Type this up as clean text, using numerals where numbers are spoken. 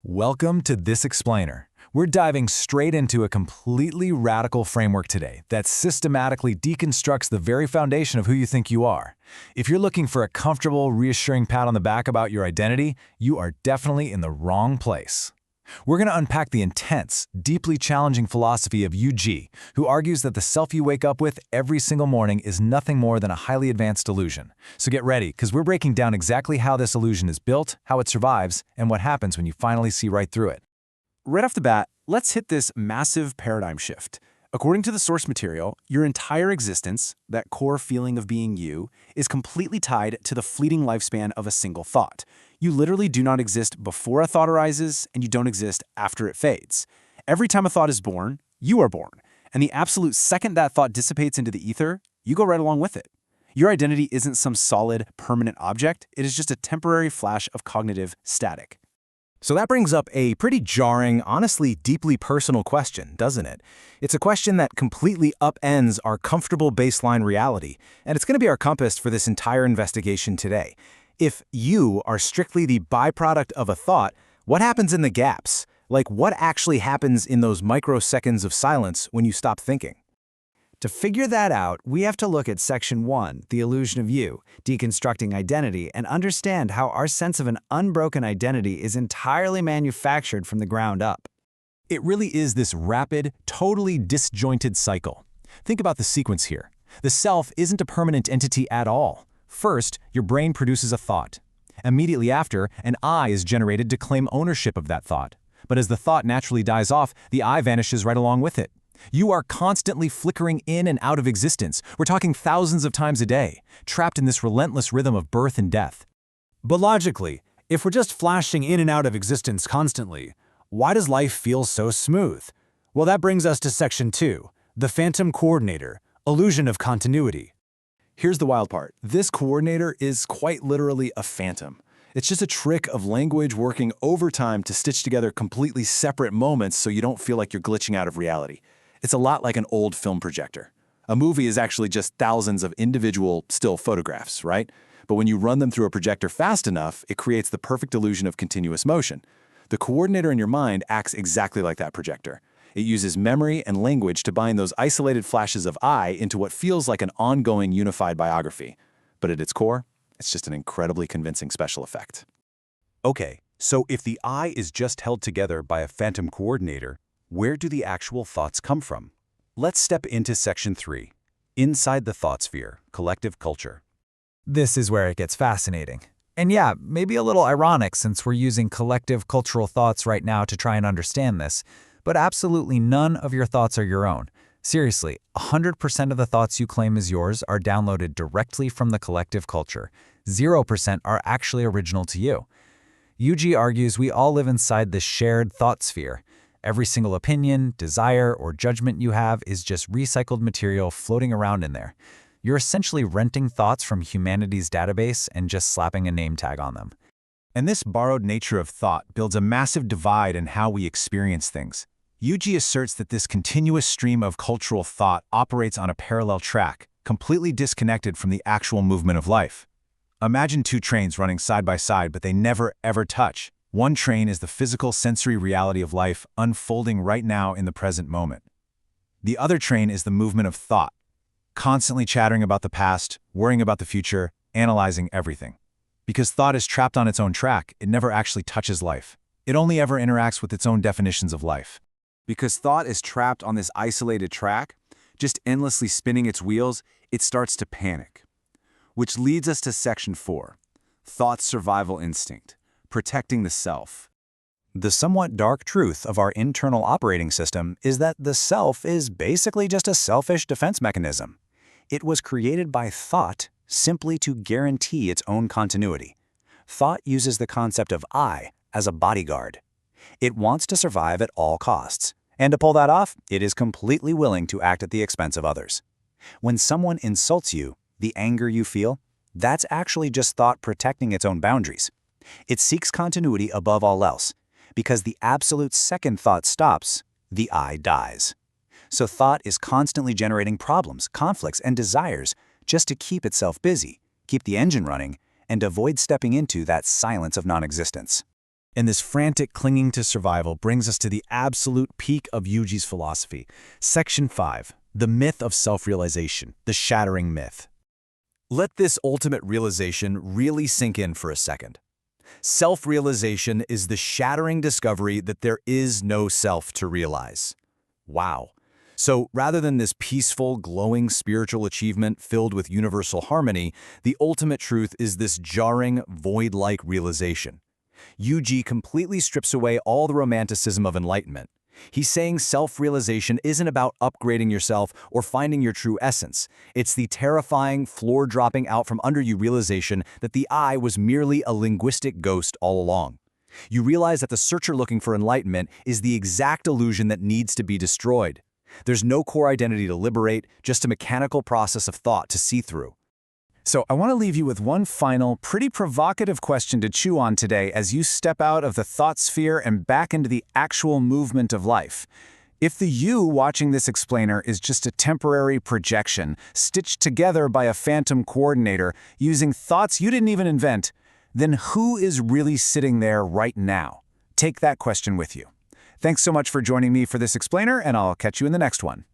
Welcome to This Explainer. We're diving straight into a completely radical framework today that systematically deconstructs the very foundation of who you think you are. If you're looking for a comfortable, reassuring pat on the back about your identity, you are definitely in the wrong place. We're going to unpack the intense, deeply challenging philosophy of UG, who argues that the self you wake up with every single morning is nothing more than a highly advanced illusion. So get ready, because we're breaking down exactly how this illusion is built, how it survives, and what happens when you finally see right through it. Right off the bat, let's hit this massive paradigm shift. According to the source material, your entire existence, that core feeling of being you, is completely tied to the fleeting lifespan of a single thought. You literally do not exist before a thought arises, and you don't exist after it fades. Every time a thought is born, you are born. And the absolute second that thought dissipates into the ether, you go right along with it. Your identity isn't some solid, permanent object. It is just a temporary flash of cognitive static. So that brings up a pretty jarring, honestly deeply personal question, doesn't it? It's a question that completely upends our comfortable baseline reality, and it's going to be our compass for this entire investigation today. If you are strictly the byproduct of a thought, what happens in the gaps? Like, what actually happens in those microseconds of silence when you stop thinking? To figure that out, we have to look at Section 1, the illusion of you, deconstructing identity, and understand how our sense of an unbroken identity is entirely manufactured from the ground up. It really is this rapid, totally disjointed cycle. Think about the sequence here. The self isn't a permanent entity at all. First, your brain produces a thought. Immediately after, an I is generated to claim ownership of that thought. But as the thought naturally dies off, the I vanishes right along with it. You are constantly flickering in and out of existence. We're talking thousands of times a day, trapped in this relentless rhythm of birth and death. But logically, if we're just flashing in and out of existence constantly, why does life feel so smooth? Well, that brings us to Section 2, the phantom coordinator, illusion of continuity. Here's the wild part. This coordinator is quite literally a phantom. It's just a trick of language working overtime to stitch together completely separate moments so you don't feel like you're glitching out of reality. It's a lot like an old film projector. A movie is actually just thousands of individual still photographs, right? But when you run them through a projector fast enough, it creates the perfect illusion of continuous motion. The coordinator in your mind acts exactly like that projector. It uses memory and language to bind those isolated flashes of I into what feels like an ongoing unified biography. But at its core, it's just an incredibly convincing special effect. Okay, so if the I is just held together by a phantom coordinator, where do the actual thoughts come from? Let's step into Section 3, inside the thought sphere, collective culture. This is where it gets fascinating. And yeah, maybe a little ironic since we're using collective cultural thoughts right now to try and understand this, but absolutely none of your thoughts are your own. Seriously, 100% of the thoughts you claim as yours are downloaded directly from the collective culture. 0% are actually original to you. UG argues we all live inside this shared thought sphere. Every single opinion, desire, or judgment you have is just recycled material floating around in there. You're essentially renting thoughts from humanity's database and just slapping a name tag on them. And this borrowed nature of thought builds a massive divide in how we experience things. UG asserts that this continuous stream of cultural thought operates on a parallel track, completely disconnected from the actual movement of life. Imagine two trains running side by side, but they never, ever touch. One train is the physical sensory reality of life unfolding right now in the present moment. The other train is the movement of thought, constantly chattering about the past, worrying about the future, analyzing everything. Because thought is trapped on its own track, it never actually touches life. It only ever interacts with its own definitions of life. Because thought is trapped on this isolated track, just endlessly spinning its wheels, it starts to panic. Which leads us to Section 4, thought's survival instinct, protecting the self. The somewhat dark truth of our internal operating system is that the self is basically just a selfish defense mechanism. It was created by thought simply to guarantee its own continuity. Thought uses the concept of I as a bodyguard. It wants to survive at all costs. And to pull that off, it is completely willing to act at the expense of others. When someone insults you, the anger you feel, that's actually just thought protecting its own boundaries. It seeks continuity above all else, because the absolute second thought stops, the I dies. So thought is constantly generating problems, conflicts, and desires just to keep itself busy, keep the engine running, and avoid stepping into that silence of non-existence. And this frantic clinging to survival brings us to the absolute peak of Yuji's philosophy. Section 5. The myth of self-realization, the shattering myth. Let this ultimate realization really sink in for a second. Self-realization is the shattering discovery that there is no self to realize. Wow. So rather than this peaceful, glowing spiritual achievement filled with universal harmony, the ultimate truth is this jarring, void-like realization. Yuji completely strips away all the romanticism of enlightenment. He's saying self-realization isn't about upgrading yourself or finding your true essence. It's the terrifying, floor-dropping out from under you realization that the I was merely a linguistic ghost all along. You realize that the searcher looking for enlightenment is the exact illusion that needs to be destroyed. There's no core identity to liberate, just a mechanical process of thought to see through. So I want to leave you with one final, pretty provocative question to chew on today as you step out of the thought sphere and back into the actual movement of life. If the you watching this explainer is just a temporary projection, stitched together by a phantom coordinator using thoughts you didn't even invent, then who is really sitting there right now? Take that question with you. Thanks so much for joining me for this explainer, and I'll catch you in the next one.